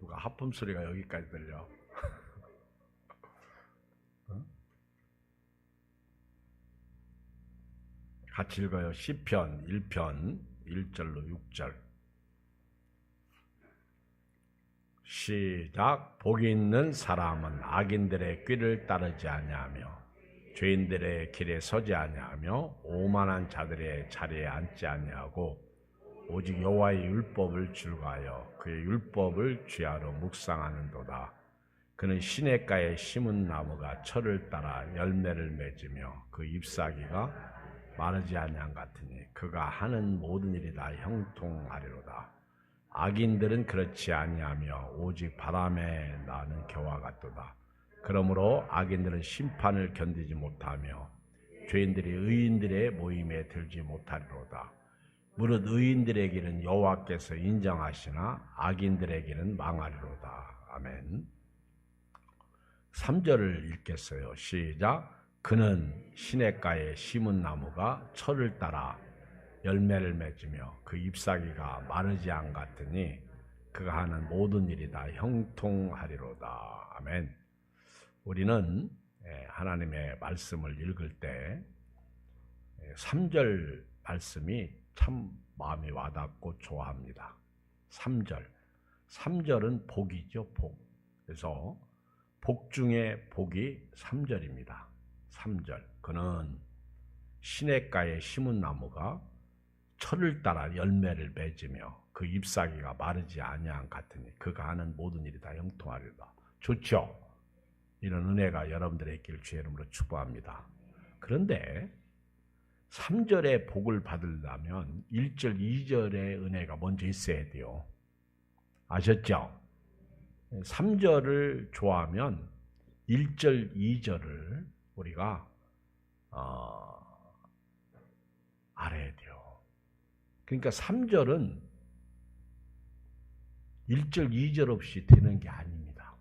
누가 하품 소리가 여기까지 들려. 같이 읽어요. 시편 1편 1절로 6절. 시작. 복이 있는 사람은 악인들의 꾀를 따르지 아니하며 죄인들의 길에 서지 아니하며 오만한 자들의 자리에 앉지 아니하고 오직 여호와의 율법을 즐거하여 그의 율법을 주야로 묵상하는도다. 그는 시냇가에 심은 나무가 철을 따라 열매를 맺으며 그 잎사귀가 마르지 아니한 같으니 그가 하는 모든 일이 다 형통하리로다. 악인들은 그렇지 아니하며 오직 바람에 나는 겨와 같도다. 그러므로 악인들은 심판을 견디지 못하며 죄인들이 의인들의 모임에 들지 못하리로다. 무릇 의인들의 길은 여호와께서 인정하시나 악인들의 길은 망하리로다. 아멘. 3절을 읽겠어요. 시작. 그는 시냇가에 심은 나무가 철을 따라 열매를 맺으며 그 잎사귀가 마르지 않 같으니 그가 하는 모든 일이 다 형통하리로다. 아멘. 우리는 하나님의 말씀을 읽을 때 3절 말씀이 참 마음이 와닿고 좋아합니다. 3절은 복이죠. 복. 그래서 복 중에 복이 3절입니다. 3절. 그는 시냇가에 심은 나무가 철을 따라 열매를 맺으며 그 잎사귀가 마르지 아니한 같으니 그가 하는 모든 일이 다 형통하리로다. 좋죠? 이런 은혜가 여러분들의 있기를 주의 이름으로 축복합니다. 그런데 3절의 복을 받으려면 1절, 2절의 은혜가 먼저 있어야 돼요. 아셨죠? 3절을 좋아하면 1절, 2절을 우리가 알아야 돼요. 그러니까 3절은 1절, 2절 없이 되는 게 아닙니다.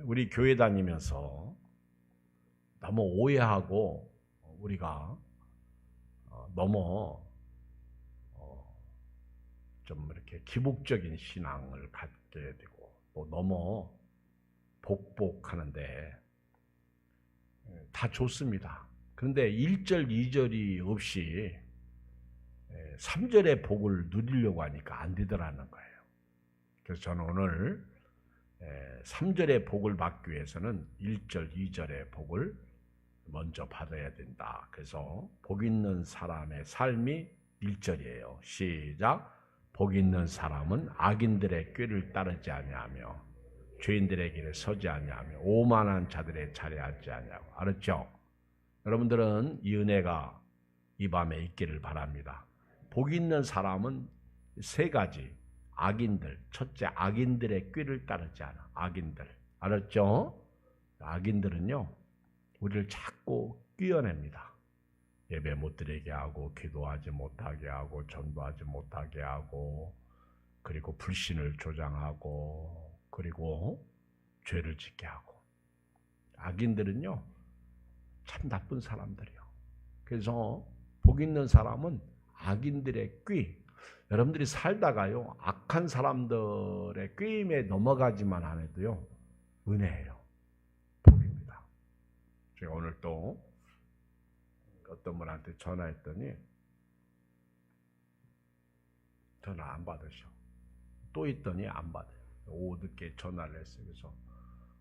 우리 교회 다니면서 너무 오해하고 우리가 너무 좀 이렇게 기복적인 신앙을 갖게 되고 또 너무 복복하는데 다 좋습니다. 그런데 1절, 2절이 없이 3절의 복을 누리려고 하니까 안 되더라는 거예요. 그래서 저는 오늘 3절의 복을 받기 위해서는 1절, 2절의 복을 먼저 받아야 된다. 그래서 복 있는 사람의 삶이 1절이에요. 시작. 복 있는 사람은 악인들의 꾀를 따르지 아니하며 죄인들의 길에 서지 아니하며 오만한 자들의 자리에 앉지 아니하고. 알았죠? 여러분들은 이 은혜가 이 밤에 있기를 바랍니다. 복 있는 사람은 세 가지. 악인들. 첫째, 악인들의 꾀를 따르지 않아. 악인들. 알았죠? 악인들은요, 우리를 자꾸 끼어냅니다. 예배 못 드리게 하고, 기도하지 못하게 하고, 전도하지 못하게 하고, 그리고 불신을 조장하고, 그리고 죄를 짓게 하고. 악인들은요, 참 나쁜 사람들이요. 그래서 복 있는 사람은 악인들의 꾀. 여러분들이 살다가요, 악한 사람들의 꾀임에 넘어가지만 안 해도요, 은혜예요. 복입니다. 제가 오늘 또 어떤 분한테 전화했더니 전화 안 받으셔. 또 있더니 안 받아요. 오후 늦게 전화를 했어요. 그래서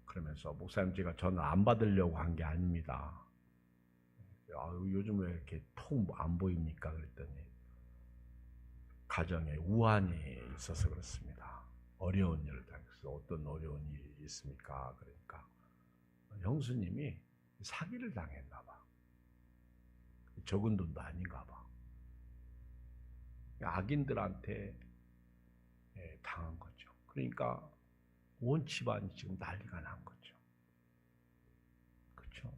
그러면서 목사님, 제가 전화 안 받으려고 한 게 아닙니다. 요즘 왜 이렇게 통 안 보입니까? 그랬더니 가정에 우환이 있어서 그렇습니다. 어려운 일을 당해서. 어떤 어려운 일이 있습니까? 그러니까 형수님이 사기를 당했나 봐. 적은 돈도 아닌가 봐. 악인들한테 당한 거죠. 그러니까 온 집안이 지금 난리가 난 거죠. 그렇죠?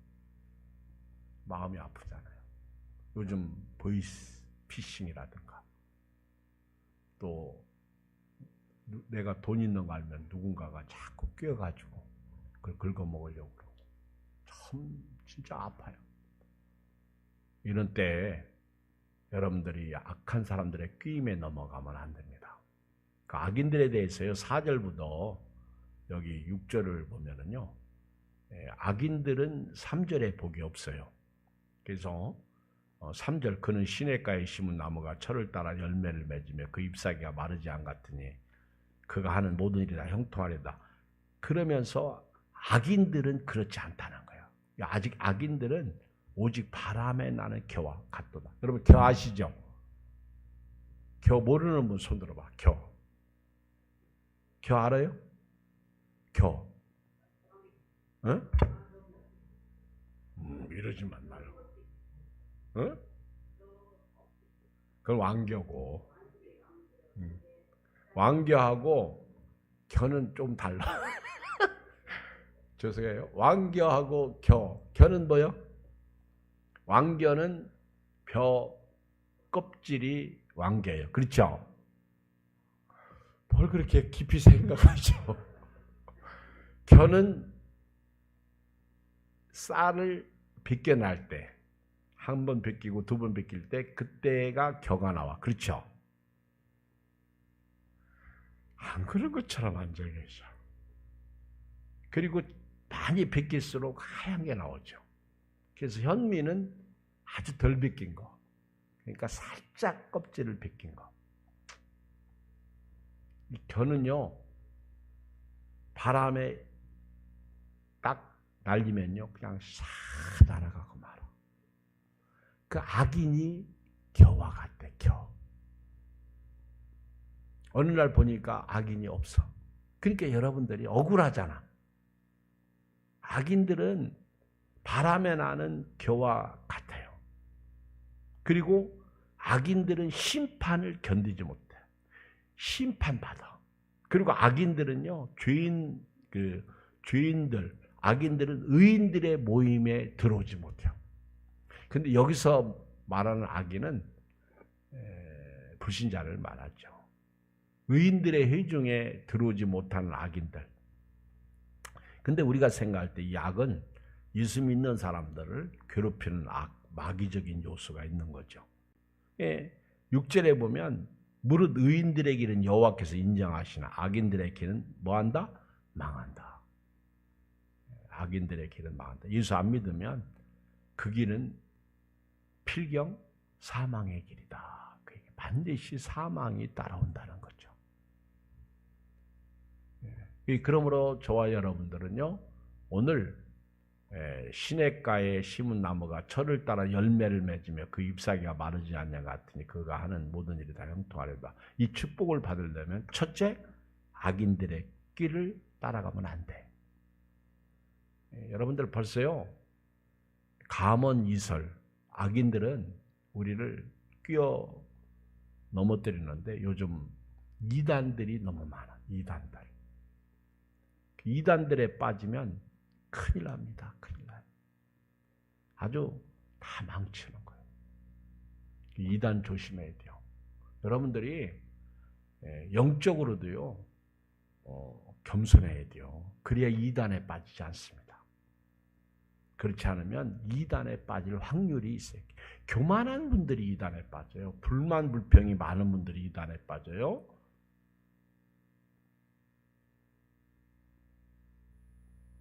마음이 아프잖아요. 요즘 보이스 피싱이라든가 또 내가 돈 있는 거 알면 누군가가 자꾸 꿰어가지고 그걸 긁어먹으려고 그러고 참 진짜 아파요. 이런 때에 여러분들이 악한 사람들의 꾀임에 넘어가면 안 됩니다. 그 악인들에 대해서요. 4절부터 여기 6절을 보면은요. 악인들은 3절에 복이 없어요. 그래서 3절 그는 시냇가에 심은 나무가 철을 따라 열매를 맺으며 그 잎사귀가 마르지 않같으니 그가 하는 모든 일이 다 형통하리다. 그러면서 악인들은 그렇지 않다는 거예요. 아직 악인들은 오직 바람에 나는 겨와 같도다. 여러분 겨 아시죠? 겨 모르는 분 손 들어봐. 겨. 겨 알아요? 겨. 응? 이러지만 말고. 응? 그건 왕겨고. 왕겨하고 겨는 좀 달라. 죄송해요. 왕겨하고 겨. 겨는 뭐요? 왕겨는 벼 껍질이 왕겨예요. 그렇죠? 뭘 그렇게 깊이 생각하죠? 겨는 쌀을 빗겨날 때, 한 번 빗기고 두 번 빗길 때 그때가 겨가 나와. 그렇죠? 안 그런 것처럼 안정해져. 그리고 많이 빗길수록 하얀 게 나오죠. 그래서 현미는 아주 덜 빗긴 거. 그러니까 살짝 껍질을 빗긴 거. 이 겨는요, 바람에 딱 날리면요, 그냥 싹 날아가고 말아. 그 악인이 겨와 같대, 겨. 어느 날 보니까 악인이 없어. 그러니까 여러분들이 억울하잖아. 악인들은 바람에 나는 겨와 같아요. 그리고 악인들은 심판을 견디지 못해. 심판받아. 그리고 악인들은요, 죄인들, 악인들은 의인들의 모임에 들어오지 못해요. 근데 여기서 말하는 악인은 불신자를 말하죠. 의인들의 회중에 들어오지 못하는 악인들. 근데 우리가 생각할 때 이 악은 예수 믿는 사람들을 괴롭히는 악, 마귀적인 요소가 있는 거죠. 6절에 보면 무릇 의인들의 길은 여호와께서 인정하시나 악인들의 길은 뭐한다? 망한다. 악인들의 길은 망한다. 예수 안 믿으면 그 길은 필경 사망의 길이다. 반드시 사망이 따라온다는 거죠. 그러므로 저와 여러분들은요, 오늘 시냇가에 심은 나무가 철을 따라 열매를 맺으며 그 잎사귀가 마르지 않냐 같으니 그가 하는 모든 일이 다 형통하리다. 이 축복을 받으려면 첫째, 악인들의 길을 따라가면 안 돼. 여러분들 벌써요, 감언 이설, 악인들은 우리를 끼어 넘어뜨리는데 요즘 이단들이 너무 많아. 이단들에 빠지면 큰일 납니다. 큰일 나요. 아주 다 망치는 거예요. 이단 조심해야 돼요. 여러분들이 영적으로도요, 겸손해야 돼요. 그래야 이단에 빠지지 않습니다. 그렇지 않으면 이단에 빠질 확률이 있어요. 교만한 분들이 이단에 빠져요. 불만 불평이 많은 분들이 이단에 빠져요.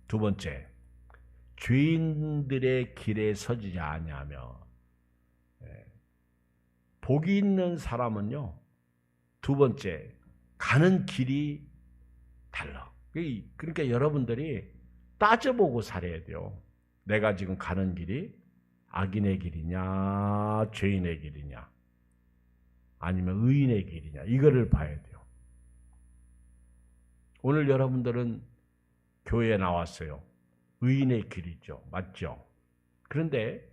두 번째, 죄인들의 길에 서지 아니하며. 복이 있는 사람은요, 두 번째, 가는 길이 달라. 그러니까 여러분들이 따져보고 살아야 돼요. 내가 지금 가는 길이 악인의 길이냐, 죄인의 길이냐, 아니면 의인의 길이냐, 이거를 봐야 돼요. 오늘 여러분들은 교회에 나왔어요. 의인의 길이죠. 맞죠? 그런데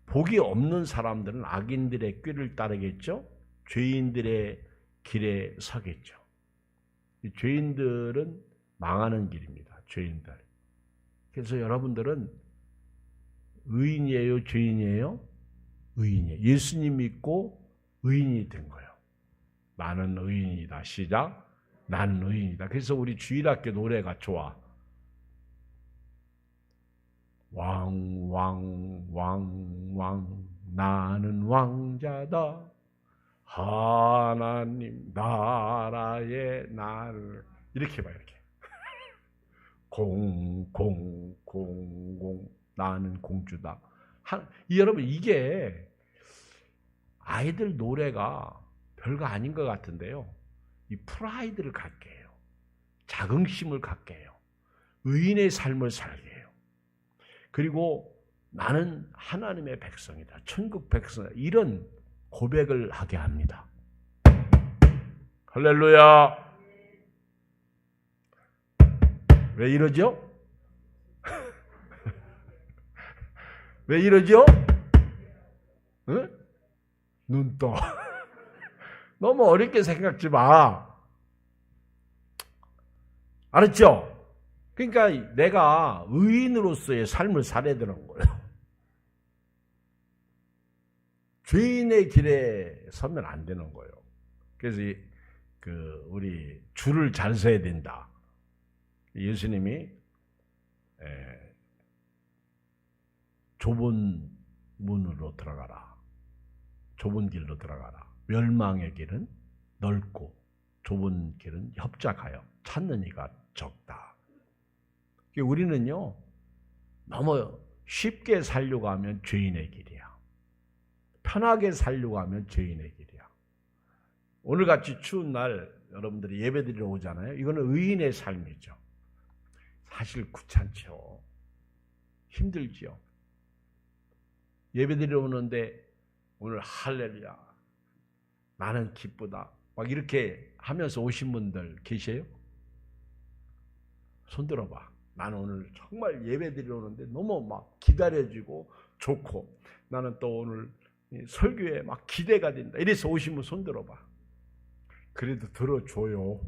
복이 없는 사람들은 악인들의 꾀를 따르겠죠? 죄인들의 길에 서겠죠. 죄인들은 망하는 길입니다. 죄인들. 그래서 여러분들은 의인이에요? 죄인이에요? 의인이에요. 예수님 믿고 의인이 된 거예요. 나는 의인이다. 시작. 나는 의인이다. 그래서 우리 주일학교 노래가 좋아. 왕 나는 왕자다. 하나님 나라의 날 이렇게 봐 이렇게 공공공공 나는 공주다. 여러분 이게 아이들 노래가 별거 아닌 것 같은데요. 이 프라이드를 갖게 해요. 자긍심을 갖게 해요. 의인의 삶을 살게 해요. 그리고 나는 하나님의 백성이다. 천국 백성이다. 이런 고백을 하게 합니다. 할렐루야. 왜 이러죠? 왜 이러죠? 응? 눈 떠. 너무 어렵게 생각지 마. 알았죠? 그러니까 내가 의인으로서의 삶을 살아야 되는 거예요. 죄인의 길에 서면 안 되는 거예요. 그래서 우리 줄을 잘 서야 된다. 예수님이 좁은 문으로 들어가라. 좁은 길로 들어가라. 멸망의 길은 넓고 좁은 길은 협착하여 찾는 이가 적다. 우리는요 너무 쉽게 살려고 하면 죄인의 길이야. 편하게 살려고 하면 죄인의 길이야. 오늘같이 추운 날 여러분들이 예배드리러 오잖아요. 이거는 의인의 삶이죠. 사실 귀찮죠. 힘들지요. 예배드리러 오는데 오늘 할렐루야 나는 기쁘다 막 이렇게 하면서 오신 분들 계세요? 손 들어봐. 나는 오늘 정말 예배드리러 오는데 너무 막 기다려지고 좋고 나는 또 오늘 설교에 막 기대가 된다. 이래서 오신 분 손 들어봐. 그래도 들어줘요.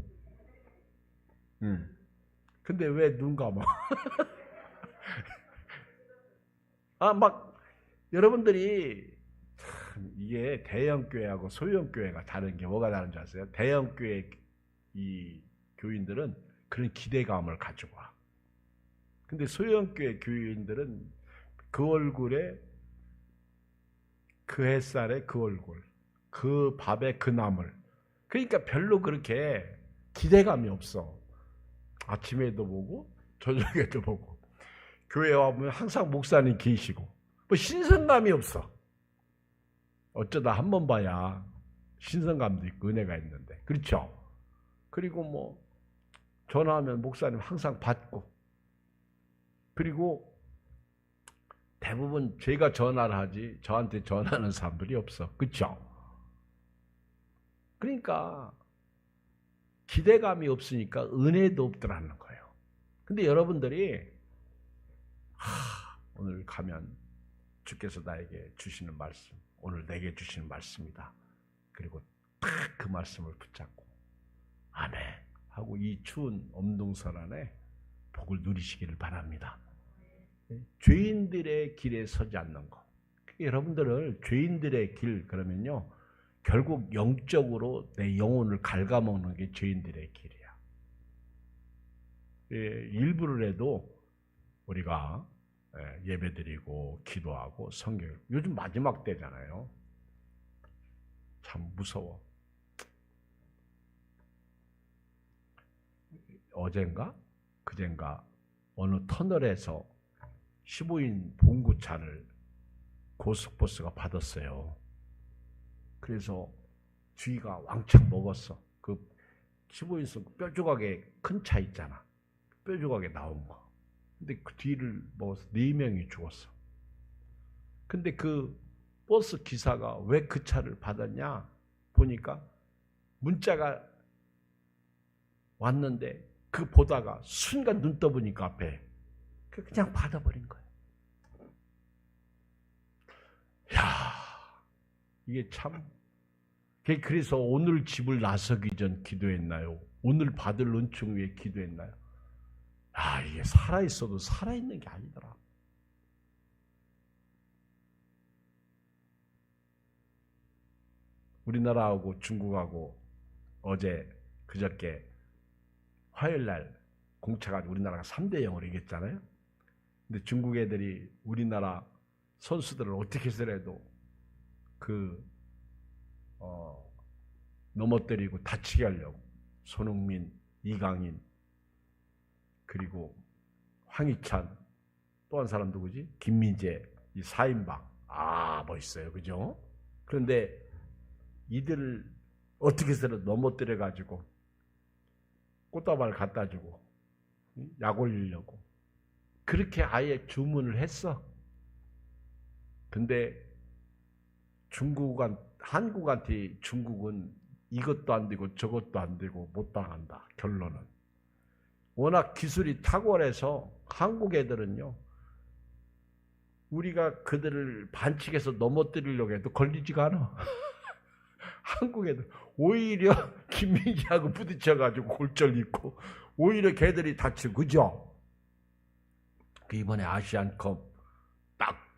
근데 왜 눈 감아? 막 여러분들이 참 이게 대형교회하고 소형교회가 다른 게 뭐가 다른지 아세요? 대형교회 이 교인들은 그런 기대감을 가지고 와. 근데 소형교회 교인들은 그 얼굴에 그 햇살에 그 얼굴, 그 밥에 그 나물. 그러니까 별로 그렇게 기대감이 없어. 아침에도 보고 저녁에도 보고 교회 와보면 항상 목사님 계시고 뭐 신선감이 없어. 어쩌다 한 번 봐야 신선감도 있고 은혜가 있는데 그렇죠? 그리고 뭐 전화하면 목사님 항상 받고 그리고 대부분 제가 전화를 하지 저한테 전화하는 사람들이 없어. 그렇죠? 그러니까 기대감이 없으니까 은혜도 없더라는 거예요. 근데 여러분들이 오늘 가면 주께서 나에게 주시는 말씀, 오늘 내게 주시는 말씀이다. 그리고 딱 그 말씀을 붙잡고 아멘 하고 이 추운 엄동설 안에 복을 누리시기를 바랍니다. 죄인들의 길에 서지 않는 것. 여러분들을 죄인들의 길 그러면요. 결국 영적으로 내 영혼을 갉아먹는 게 죄인들의 길이야. 일부를 해도 우리가 예배드리고 기도하고 성경 요즘 마지막 때잖아요. 참 무서워. 어젠가 그젠가 어느 터널에서 15인 봉구차를 고속버스가 받았어요. 그래서 뒤가 왕창 먹었어. 그 15인승 뼈조각의 큰 차 있잖아. 뼈조각에 나온 거. 근데 그 뒤를 먹어서 4명이 죽었어. 근데 그 버스 기사가 왜 그 차를 받았냐 보니까 문자가 왔는데 그 보다가 순간 눈 떠보니까 앞에 그냥 받아버린 거예요. 야, 이게 참. 그래서 오늘 집을 나서기 전 기도했나요? 오늘 받을 은총 위에 기도했나요? 이게 살아있어도 살아있는 게 아니더라. 우리나라하고 중국하고 어제 그저께 화요일날 공차가 우리나라가 3대0으로 이겼잖아요. 근데 중국 애들이 우리나라 선수들을 어떻게 해서라도 넘어뜨리고 다치게 하려고 손흥민, 이강인, 그리고 황희찬, 또 한 사람 누구지? 김민재, 이 4인방. 멋있어요. 그죠? 그런데 이들을 어떻게 해서든 넘어뜨려 가지고 꽃다발을 갖다 주고 약 올리려고 그렇게 아예 주문을 했어. 근데 한국한테 중국은 이것도 안 되고 저것도 안 되고 못 당한다. 결론은. 워낙 기술이 탁월해서 한국 애들은요. 우리가 그들을 반칙해서 넘어뜨리려고 해도 걸리지가 않아. 한국 애들. 오히려 김민기하고 부딪혀가지고 골절 있고 오히려 걔들이 다치고. 그죠? 이번에 아시안컵 딱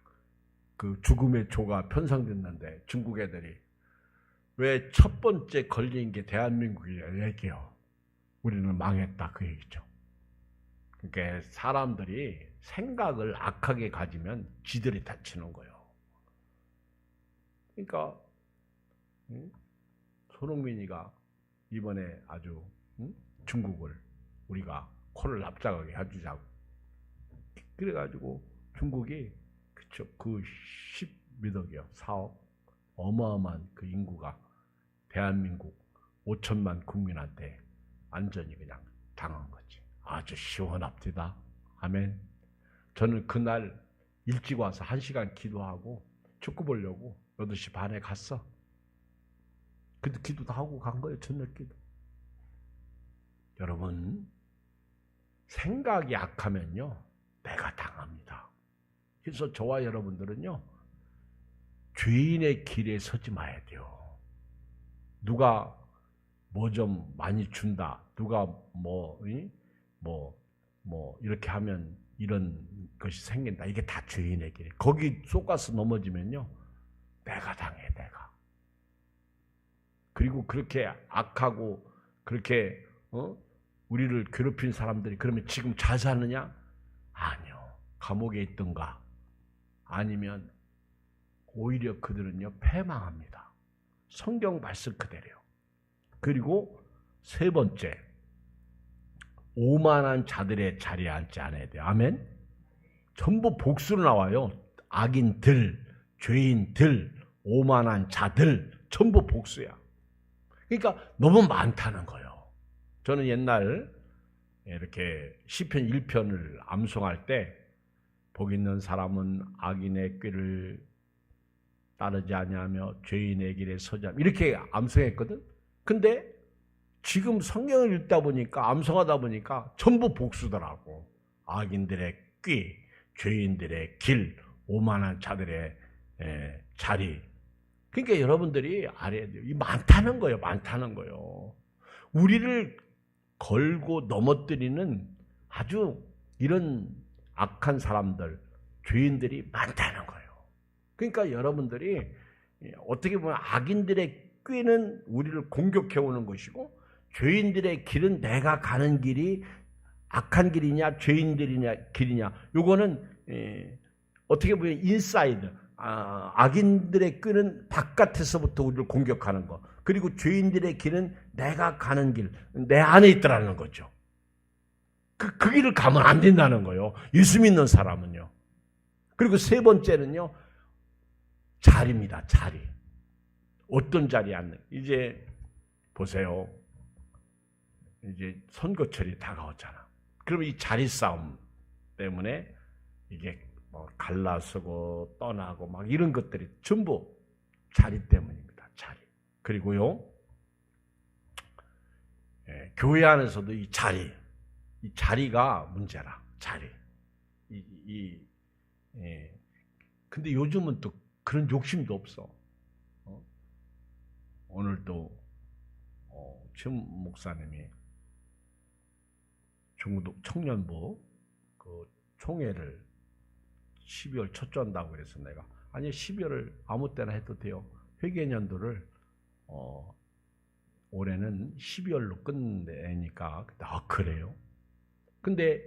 그 죽음의 조가 편성됐는데 중국 애들이 왜 첫 번째 걸린 게 대한민국이야 얘기요. 우리는 망했다 그 얘기죠. 그러니까 사람들이 생각을 악하게 가지면 지들이 다치는 거예요. 그러니까 손흥민이가 이번에 아주 중국을 우리가 코를 납작하게 해주자고 그래가지고 중국이 그쵸 그 10몇 억이요 4억 어마어마한 그 인구가 대한민국 5천만 국민한테 완전히 그냥 당한 거지. 아주 시원합니다. 아멘. 저는 그날 일찍 와서 1시간 기도하고 축구 보려고 8시 반에 갔어. 그래도 기도도 하고 간 거예요. 저녁 기도. 여러분 생각이 약하면요 내가 당합니다. 그래서 저와 여러분들은요 죄인의 길에 서지 마야 돼요. 누가 뭐 좀 많이 준다. 누가 뭐 이렇게 하면 이런 것이 생긴다. 이게 다 죄인의 길. 거기 쏙가서 넘어지면요 내가 당해 내가. 그리고 그렇게 악하고 그렇게 우리를 괴롭힌 사람들이 그러면 지금 잘 사느냐? 아니요. 감옥에 있던가 아니면 오히려 그들은요 패망합니다. 성경 말씀 그대로요. 그리고 세 번째 오만한 자들의 자리에 앉지 않아야 돼요. 아멘. 전부 복수로 나와요. 악인들, 죄인들, 오만한 자들 전부 복수야. 그러니까 너무 많다는 거예요. 저는 옛날 이렇게 시편 1편을 암송할 때 복 있는 사람은 악인의 꾀를 따르지 아니하며 죄인의 길에 서지 않으며 이렇게 암송했거든. 근데 지금 성경을 읽다 보니까 암송하다 보니까 전부 복수더라고. 악인들의 꾀, 죄인들의 길, 오만한 자들의 자리. 그러니까 여러분들이 알아야 돼요. 이 많다는 거예요. 많다는 거예요. 우리를 걸고 넘어뜨리는 아주 이런 악한 사람들, 죄인들이 많다는 거예요. 그러니까 여러분들이 어떻게 보면 악인들의 꾀는 우리를 공격해오는 것이고 죄인들의 길은 내가 가는 길이 악한 길이냐 죄인들이냐 길이냐 요거는 어떻게 보면 인사이드 악인들의 꾀는 바깥에서부터 우리를 공격하는 거 그리고 죄인들의 길은 내가 가는 길 내 안에 있더라는 거죠. 그 길을 가면 안 된다는 거예요. 예수 믿는 사람은요. 그리고 세 번째는요 자리입니다. 자리. 어떤 자리에 앉는 이제 보세요. 이제 선거철이 다가왔잖아. 그러면 이 자리 싸움 때문에 이게 뭐 갈라서고 떠나고 막 이런 것들이 전부 자리 때문입니다. 자리. 그리고요, 교회 안에서도 이 자리가 문제라. 자리. 근데 요즘은 또 그런 욕심도 없어. 오늘도 최 목사님이 중국 청년부 그 총회를 12월 첫 주 한다고 그래서 내가 아니 12월을 아무 때나 해도 돼요. 회계년도를 올해는 12월로 끝내니까 그래요. 근데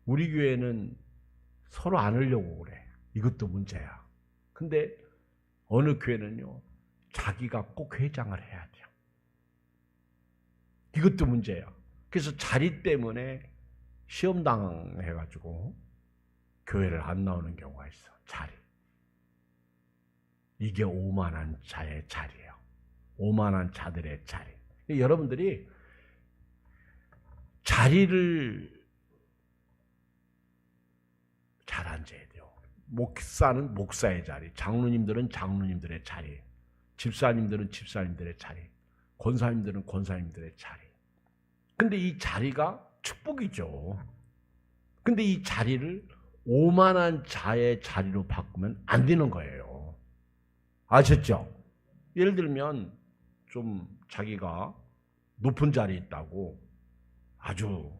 우리 교회는 서로 안 하려고 그래. 이것도 문제야. 근데 어느 교회는요 자기가 꼭 회장을 해야 돼요. 이것도 문제야. 그래서 자리 때문에 시험 당해가지고 교회를 안 나오는 경우가 있어. 자리. 이게 오만한 자의 자리예요. 오만한 자들의 자리. 여러분들이 자리를 잘 앉아야 돼요. 목사는 목사의 자리, 장로님들은 장로님들의 자리, 집사님들은 집사님들의 자리, 권사님들은 권사님들의 자리. 근데 이 자리가 축복이죠. 근데 이 자리를 오만한 자의 자리로 바꾸면 안 되는 거예요. 아셨죠? 예를 들면 좀 자기가 높은 자리에 있다고 아주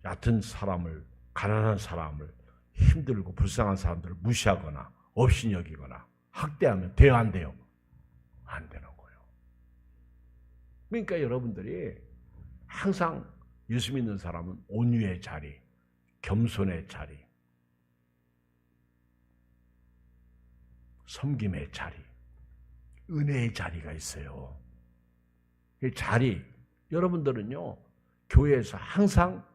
얕은 사람을, 가난한 사람을, 힘들고 불쌍한 사람들을 무시하거나 없이 여기거나 학대하면 돼요, 안 돼요? 안 되는 거예요. 그러니까 여러분들이 항상 예수 믿는 사람은 온유의 자리, 겸손의 자리, 섬김의 자리, 은혜의 자리가 있어요. 이 자리, 여러분들은요, 교회에서 항상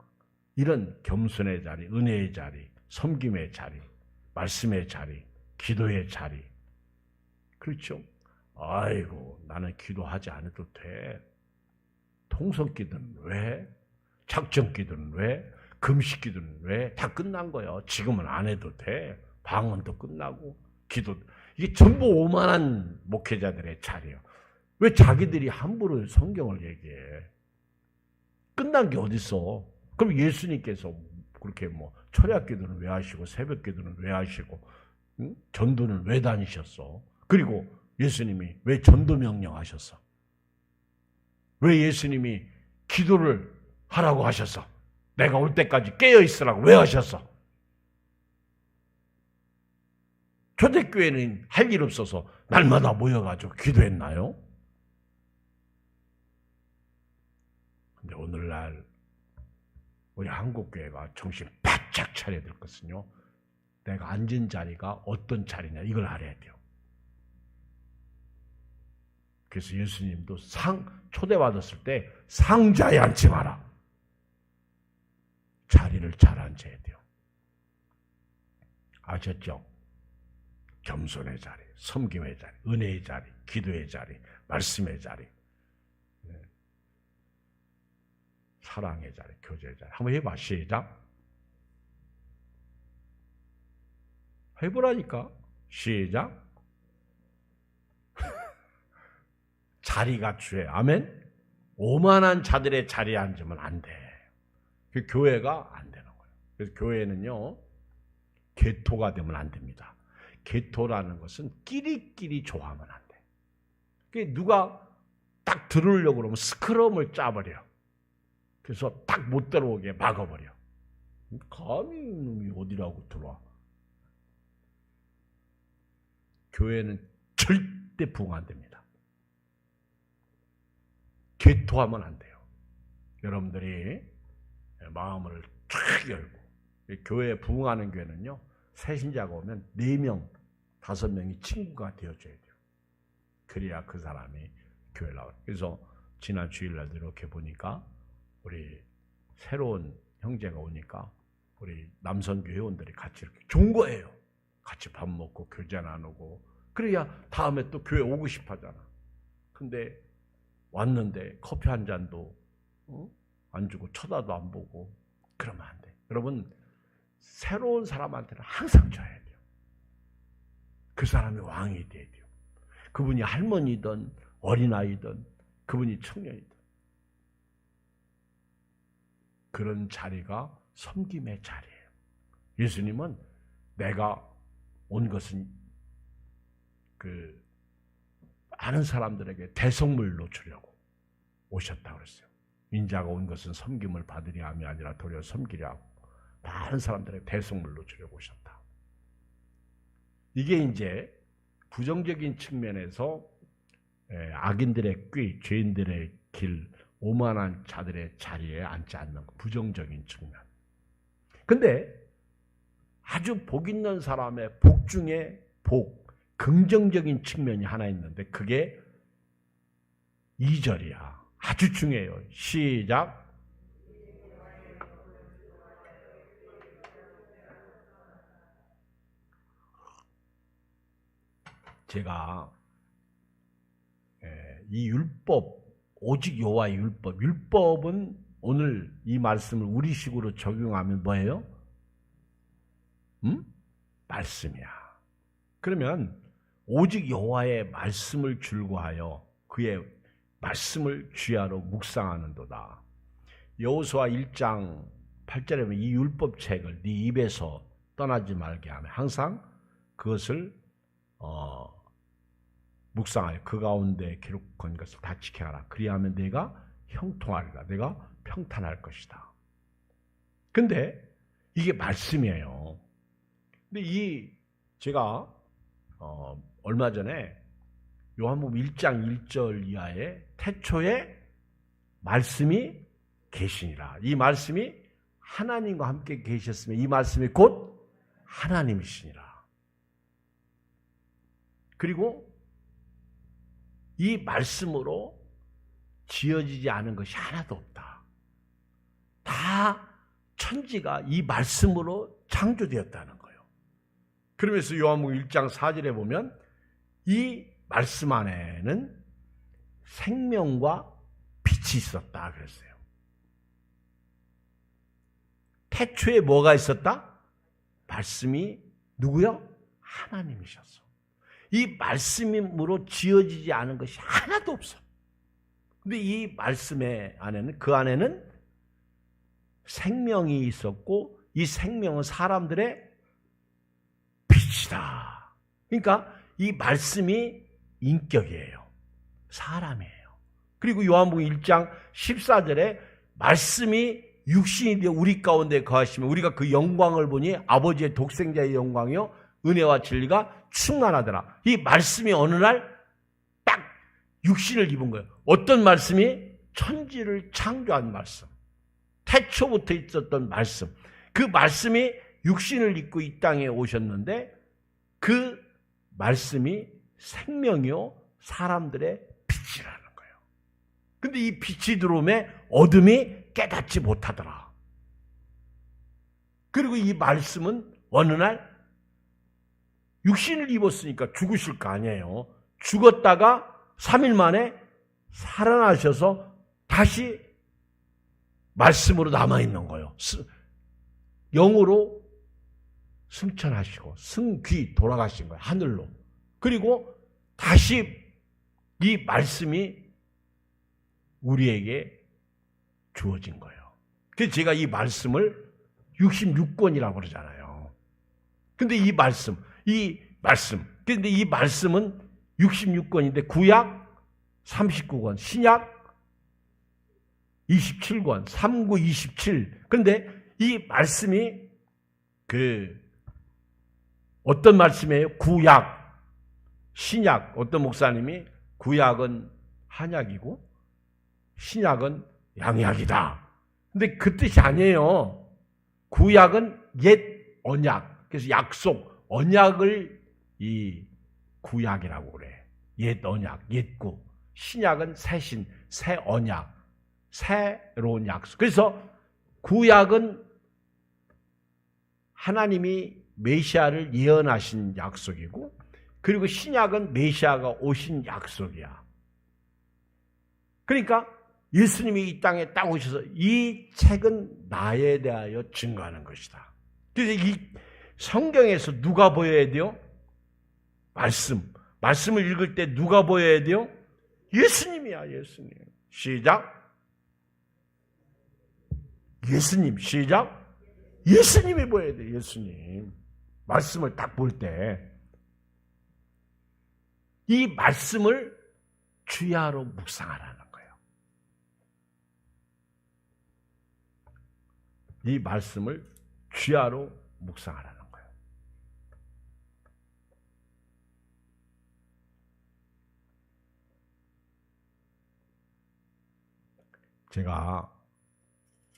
이런 겸손의 자리, 은혜의 자리, 섬김의 자리, 말씀의 자리, 기도의 자리. 그렇죠? 아이고, 나는 기도하지 않아도 돼. 통성기도는 왜? 작정기도는 왜? 금식기도는 왜? 다 끝난 거예요. 지금은 안 해도 돼. 방언도 끝나고, 기도. 이게 전부 오만한 목회자들의 자리예요. 왜 자기들이 함부로 성경을 얘기해? 끝난 게 어딨어? 그럼 예수님께서 그렇게 철야 기도는 왜 하시고 새벽 기도는 왜 하시고 전도는 왜 다니셨어? 그리고 예수님이 왜 전도 명령하셨어? 왜 예수님이 기도를 하라고 하셨어? 내가 올 때까지 깨어 있으라고 왜 하셨어? 초대교회는 할 일 없어서 날마다 모여가지고 기도했나요? 근데 오늘날 우리 한국교회가 정신 바짝 차려야 될 것은요, 내가 앉은 자리가 어떤 자리냐 이걸 알아야 돼요. 그래서 예수님도 초대받았을 때 상자에 앉지 마라. 자리를 잘 앉아야 돼요. 아셨죠? 겸손의 자리, 섬김의 자리, 은혜의 자리, 기도의 자리, 말씀의 자리, 사랑의 자리, 교제의 자리. 한번 해봐. 시작. 해보라니까. 시작. 자리가 주예요. 아멘? 오만한 자들의 자리에 앉으면 안 돼. 그 교회가 안 되는 거예요. 그래서 교회는요, 개토가 되면 안 됩니다. 개토라는 것은 끼리끼리 좋아하면 안 돼. 그러니까 누가 딱 들어오려고 그러면 스크럼을 짜버려. 그래서 딱 못 들어오게 막아버려. 감히 놈이 어디라고 들어와. 교회는 절대 부흥 안 됩니다. 개토하면 안 돼요. 여러분들이 마음을 쫙 열고, 교회에 부흥하는 교회는요, 새 신자가 오면 4명, 5명이 친구가 되어줘야 돼요. 그래야 그 사람이 교회 나와요. 그래서 지난 주일날도 이렇게 보니까 우리 새로운 형제가 오니까 우리 남성교 회원들이 같이 이렇게 좋은 거예요. 같이 밥 먹고 교제 나누고, 그래야 다음에 또 교회 오고 싶어 하잖아. 근데 왔는데 커피 한 잔도 안 주고 쳐다도 안 보고 그러면 안 돼. 여러분, 새로운 사람한테는 항상 줘야 돼요. 그 사람이 왕이 돼야 돼요. 그분이 할머니든 어린아이든 그분이 청년이든. 그런 자리가 섬김의 자리예요. 예수님은 내가 온 것은 많은 사람들에게 대성물로 주려고 오셨다고 그랬어요. 인자가 온 것은 섬김을 받으려 함이 아니라 도리어 섬기려 하고 많은 사람들에게 대성물로 주려고 오셨다. 이게 이제 부정적인 측면에서 악인들의 꾀, 죄인들의 길, 오만한 자들의 자리에 앉지 않는 부정적인 측면. 근데 아주 복 있는 사람의 복 중에 복, 긍정적인 측면이 하나 있는데 그게 2절이야. 아주 중요해요. 시작. 제가 이 율법, 오직 여호와의 율법, 율법은 오늘 이 말씀을 우리식으로 적용하면 뭐예요? 말씀이야. 그러면 오직 여호와의 말씀을 줄고하여 그의 말씀을 주야로 묵상하는도다. 여호수아 1장 8절에 보면 이 율법책을 네 입에서 떠나지 말게 하며 항상 그것을 묵상하여 그 가운데 기록한 것을 다 지켜라. 그리하면 내가 형통하리라. 내가 평탄할 것이다. 근데 이게 말씀이에요. 근데 제가 얼마 전에 요한복음 1장 1절 이하에 태초에 말씀이 계시니라. 이 말씀이 하나님과 함께 계셨으면 이 말씀이 곧 하나님이시니라. 그리고 이 말씀으로 지어지지 않은 것이 하나도 없다. 다 천지가 이 말씀으로 창조되었다는 거예요. 그러면서 요한복음 1장 4절에 보면 이 말씀 안에는 생명과 빛이 있었다 그랬어요. 태초에 뭐가 있었다? 말씀이 누구요? 하나님이셨어. 이 말씀으로 지어지지 않은 것이 하나도 없어. 근데 이 말씀의 안에는, 그 안에는 생명이 있었고 이 생명은 사람들의 빛이다. 그러니까 이 말씀이 인격이에요. 사람이에요. 그리고 요한복음 1장 14절에 말씀이 육신이 되어 우리 가운데 거하시면 우리가 그 영광을 보니 아버지의 독생자의 영광이요 은혜와 진리가 충만하더라. 이 말씀이 어느 날 딱 육신을 입은 거예요. 어떤 말씀이? 천지를 창조한 말씀. 태초부터 있었던 말씀. 그 말씀이 육신을 입고 이 땅에 오셨는데 그 말씀이 생명이요 사람들의 빛이라는 거예요. 근데 이 빛이 들어오면 어둠이 깨닫지 못하더라. 그리고 이 말씀은 어느 날 육신을 입었으니까 죽으실 거 아니에요. 죽었다가 3일 만에 살아나셔서 다시 말씀으로 남아있는 거예요. 영으로 승천하시고 승귀 돌아가신 거예요. 하늘로. 그리고 다시 이 말씀이 우리에게 주어진 거예요. 그래서 제가 이 말씀을 66권이라고 그러잖아요. 근데 근데 이 말씀은 66권인데 구약 39권, 신약 27권, 3구 27. 그런데 이 말씀이 어떤 말씀이에요? 구약, 신약. 어떤 목사님이 구약은 한약이고 신약은 양약이다. 근데 그 뜻이 아니에요. 구약은 옛 언약. 그래서 약속, 언약을 이 구약이라고 그래. 옛 언약, 옛구. 신약은 새신, 새 언약, 새로운 약속. 그래서 구약은 하나님이 메시아를 예언하신 약속이고, 그리고 신약은 메시아가 오신 약속이야. 그러니까 예수님이 이 땅에 딱 오셔서 이 책은 나에 대하여 증거하는 것이다. 그래서 이 성경에서 누가 보여야 돼요? 말씀을 읽을 때 누가 보여야 돼요? 예수님이야, 예수님. 시작. 예수님, 시작. 예수님이 보여야 돼, 예수님. 말씀을 딱 볼 때. 이 말씀을 주야로 묵상하라는 거예요. 이 말씀을 주야로 묵상하라는 거예요. 제가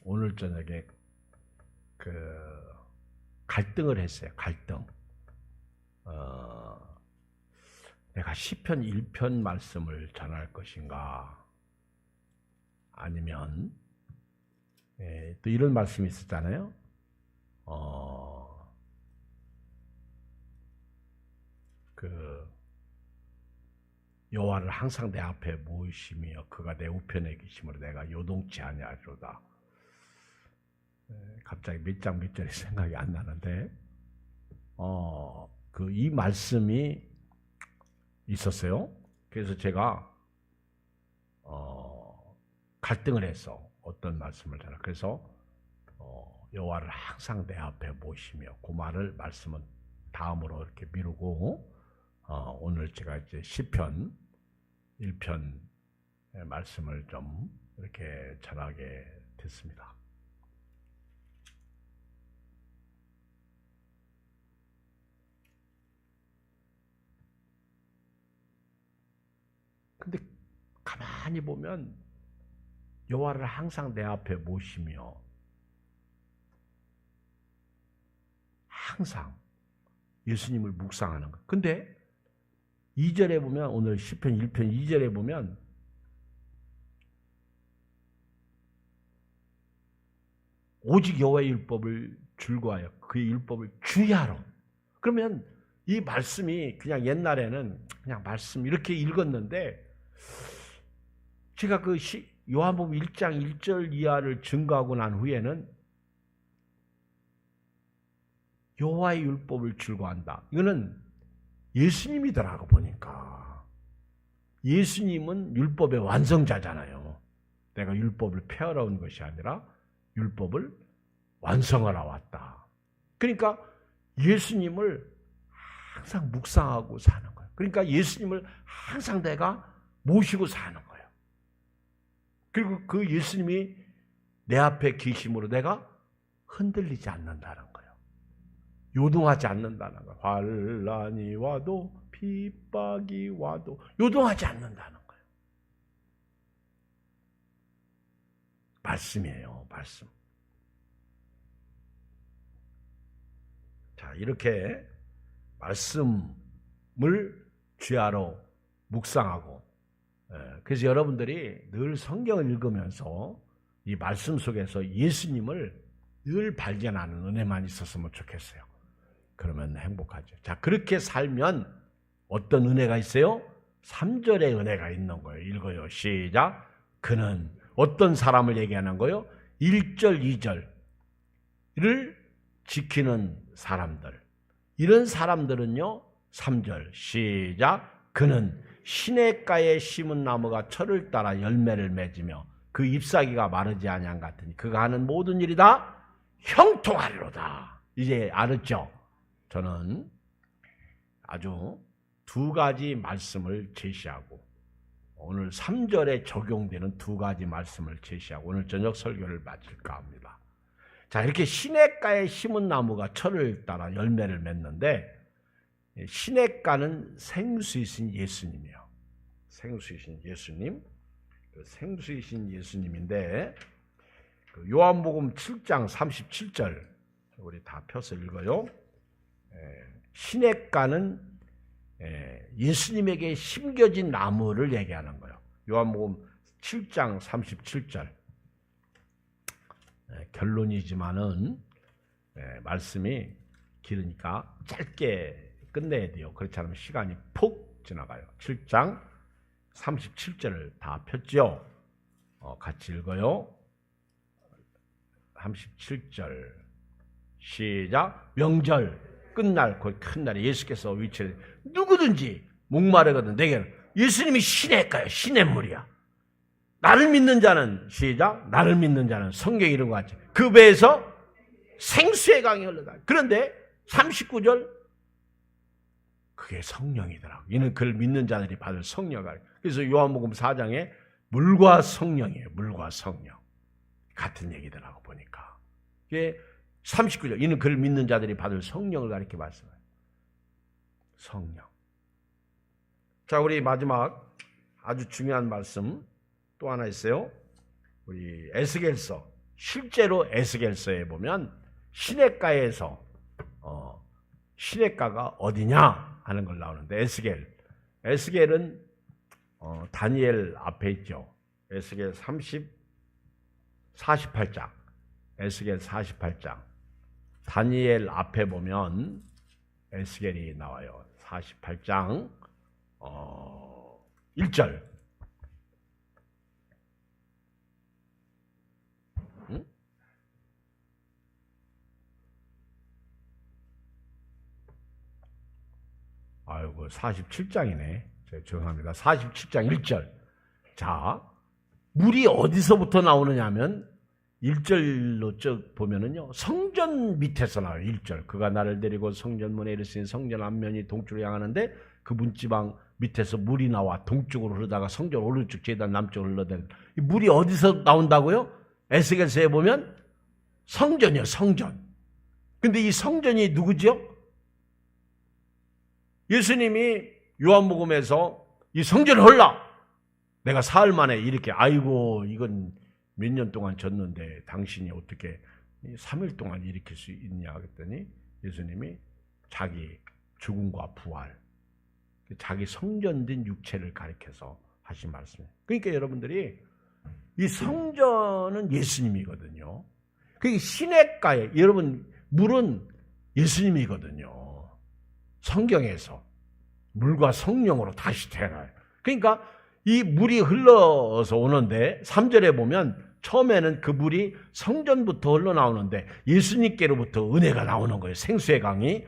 오늘 저녁에 갈등을 했어요. 갈등. 내가 시편 1편 말씀을 전할 것인가, 아니면 또 이런 말씀이 있었잖아요. 여호와를 항상 내 앞에 모이시며 그가 내 우편에 계심으로 내가 요동치 아니하리로다. 갑자기 몇 장 몇 절이 생각이 안 나는데 이 말씀이 있었어요. 그래서 제가 갈등을 해서 어떤 말씀을 전하. 그래서 여호와를 항상 내 앞에 모시며 그 말씀은 다음으로 이렇게 미루고 오늘 제가 이제 시편 1편의 말씀을 좀 이렇게 전하게 됐습니다. 근데 가만히 보면 여호와를 항상 내 앞에 모시며 항상 예수님을 묵상하는 것. 근데 2절에 보면 오늘 시편 1편 2절에 보면 오직 여호와의 율법을 즐거워하여 그의 율법을 주의하라. 그러면 이 말씀이 그냥 옛날에는 그냥 말씀 이렇게 읽었는데 제가 그 요한복음 1장 1절 이하를 증거하고 난 후에는 여호와의 율법을 즐거워한다. 이거는 예수님이더라고 보니까. 예수님은 율법의 완성자잖아요. 내가 율법을 폐하러 온 것이 아니라 율법을 완성하러 왔다. 그러니까 예수님을 항상 묵상하고 사는 거예요. 그러니까 예수님을 항상 내가 모시고 사는 거예요. 그리고 그 예수님이 내 앞에 계심으로 내가 흔들리지 않는다는 거예요. 요동하지 않는다는 거예요. 환난이 와도 핍박이 와도 요동하지 않는다는 거예요. 말씀이에요. 말씀. 자, 이렇게 말씀을 주야로 묵상하고 그래서 여러분들이 늘 성경을 읽으면서 이 말씀 속에서 예수님을 늘 발견하는 은혜만 있었으면 좋겠어요. 그러면 행복하죠. 자, 그렇게 살면 어떤 은혜가 있어요? 3절의 은혜가 있는 거예요. 읽어요. 시작. 그는 어떤 사람을 얘기하는 거예요? 1절, 2절을 지키는 사람들. 이런 사람들은요. 3절 시작. 그는 시냇가에 심은 나무가 철을 따라 열매를 맺으며 그 잎사귀가 마르지 아니한 같으니 그가 하는 모든 일이 다 형통하리로다. 이제 알았죠? 저는 아주 두 가지 말씀을 제시하고 오늘 3절에 적용되는 두 가지 말씀을 제시하고 오늘 저녁 설교를 마칠까 합니다. 자, 이렇게 시냇가에 심은 나무가 철을 따라 열매를 맺는데 시냇가는 생수이신 예수님이에요. 생수이신 예수님. 생수이신 예수님인데 요한복음 7장 37절 우리 다 펴서 읽어요. 시냇가는 예수님에게 심겨진 나무를 얘기하는 거예요. 요한복음 7장 37절 결론이지만은 말씀이 길으니까 짧게 끝내야 돼요. 그렇지 않으면 시간이 푹 지나가요. 7장 37절을 다 폈죠. 같이 읽어요. 37절 시작. 명절 끝날 그 큰 날에 예수께서 위치해 누구든지 목마르거든 내게는 예수님이 시냇가요. 시냇물이야. 나를 믿는 자는 시작. 나를 믿는 자는 성경에 이런 것 같죠. 그 배에서 생수의 강이 흘러다. 그런데 39절 그게 성령이더라고. 이는 그를 믿는 자들이 받을 성령을. 그래서 요한복음 4장에 물과 성령이에요. 물과 성령. 같은 얘기더라고 보니까. 이게 39절. 이는 그를 믿는 자들이 받을 성령을 가리켜 말씀해요. 성령. 자, 우리 마지막 아주 중요한 말씀 또 하나 있어요. 우리 에스겔서. 실제로 에스겔서에 보면 시냇가에서 시냇가가 어디냐 하는 걸 나오는데 에스겔은 다니엘 앞에 있죠. 에스겔 30 48장, 에스겔 48장. 다니엘 앞에 보면 에스겔이 나와요. 48장 1절. 아이고, 47장이네. 죄송합니다. 47장 1절. 자, 물이 어디서부터 나오느냐면 1절로 쭉 보면은요, 성전 밑에서 나와요. 1절. 그가 나를 데리고 성전문에 이르시니 성전 앞면이 동쪽으로 향하는데 그 문지방 밑에서 물이 나와 동쪽으로 흐르다가 성전 오른쪽 제단 남쪽으로 흘러대는. 이 물이 어디서 나온다고요? 에스겔서에 보면 성전이요, 성전. 근데 이 성전이 누구죠? 예수님이 요한복음에서 이 성전을 헐라! 내가 사흘 만에 이렇게, 아이고, 이건 몇 년 동안 졌는데 당신이 어떻게 3일 동안 일으킬 수 있냐 그랬더니 예수님이 자기 죽음과 부활, 자기 성전된 육체를 가리켜서 하신 말씀이에요. 그러니까 여러분들이 이 성전은 예수님이거든요. 그게 시냇가에, 여러분, 물은 예수님이거든요. 성경에서 물과 성령으로 다시 태어나요. 그러니까 이 물이 흘러서 오는데 3절에 보면 처음에는 그 물이 성전부터 흘러나오는데 예수님께로부터 은혜가 나오는 거예요. 생수의 강이.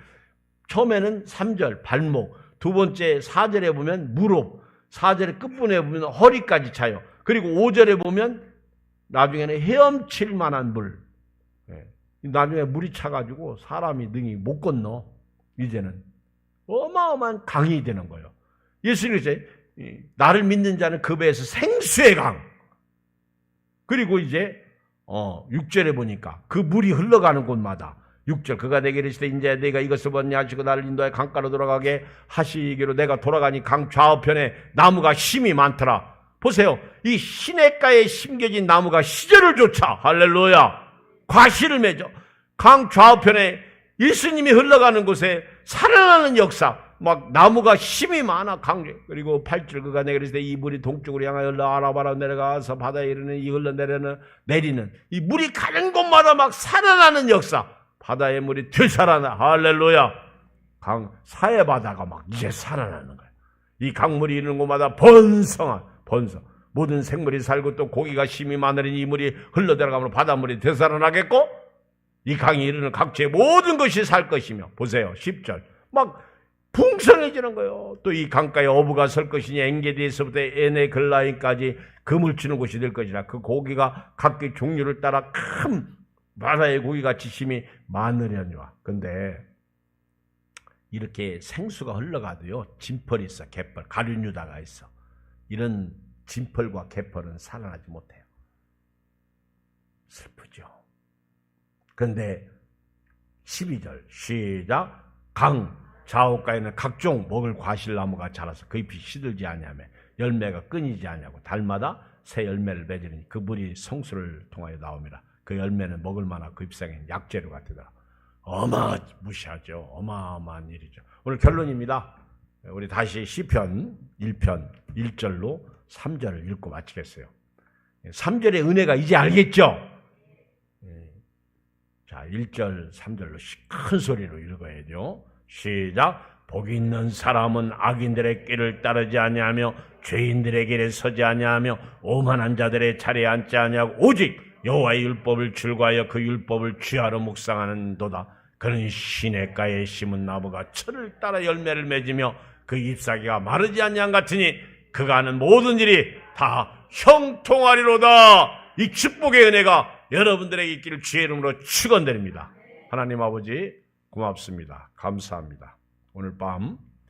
처음에는 3절 발목, 두 번째 4절에 보면 무릎, 4절의 끝부분에 보면 허리까지 차요. 그리고 5절에 보면 나중에는 헤엄칠 만한 물. 나중에 물이 차가지고 사람이 능히 못 건너. 이제는 어마어마한 강이 되는 거예요. 예수님이 나를 믿는 자는 그 배에서 생수의 강. 그리고 이제 6절에 보니까 그 물이 흘러가는 곳마다 6절 그가 내게 이르시되 이제 내가 이것을 보냐 하시고 나를 인도하여 강가로 돌아가게 하시기로 내가 돌아가니 강 좌우편에 나무가 심이 많더라. 보세요. 이 시냇가에 심겨진 나무가 시절을 쫓아 할렐루야 과실을 맺어 강 좌우편에 예수님이 흘러가는 곳에 살아나는 역사, 막 나무가 심이 많아 강제. 그리고 8절 그가 내게 이르시되 이 물이 동쪽으로 향하여 흘러 아라바라 내려가서 바다에 이르는 이 흘러내리는 이 물이 가는 곳마다 막 살아나는 역사. 바다의 물이 되살아나. 할렐루야. 강 사해 바다가 막 이제 살아나는 거예요. 이 강물이 이르는 곳마다 번성. 모든 생물이 살고 또 고기가 심이 많으니 이 물이 흘러 들어가면 바닷물이 되살아나겠고 이 강이 이르는 각지의 모든 것이 살 것이며. 보세요. 10절 막 풍성해지는 거예요. 또 이 강가에 어부가 설 것이니 엔게디에서부터 에네글라인까지 그물 치는 곳이 될 것이라. 그 고기가 각기 종류를 따라 큰 바다의 고기같이 심이 많으려니와. 근데 이렇게 생수가 흘러가도요 진펄이 있어. 갯벌, 가룟유다가 있어. 이런 진펄과 갯벌은 살아나지 못해요. 슬프죠. 그런데 12절 시작. 강 좌우가에는 각종 먹을 과실나무가 자라서 그 잎이 시들지 아니하며 열매가 끊이지 아니하고 달마다 새 열매를 맺으니 그 물이 성수를 통하여 나옵니다. 그 열매는 먹을 만한 그 잎상에 약재료가 되더라. 어마무시하죠. 어마어마한 일이죠. 오늘 결론입니다. 우리 다시 시편 1편 1절로 3절을 읽고 마치겠어요. 3절의 은혜가 이제 알겠죠? 자, 1절 3절로 큰 소리로 읽어야죠. 시작. 복이 있는 사람은 악인들의 길을 따르지 아니하며 죄인들의 길에 서지 아니하며 오만한 자들의 자리에 앉지 아니하고 오직 여호와의 율법을 출구하여 그 율법을 주야로 묵상하는도다. 그는 시냇가에 심은 나무가 철을 따라 열매를 맺으며 그 잎사귀가 마르지 아니한 같으니 그가 하는 모든 일이 다 형통하리로다. 이 축복의 은혜가 여러분들에게 있기를 주의 이름으로 축원드립니다. 하나님 아버지 고맙습니다. 감사합니다. 오늘 밤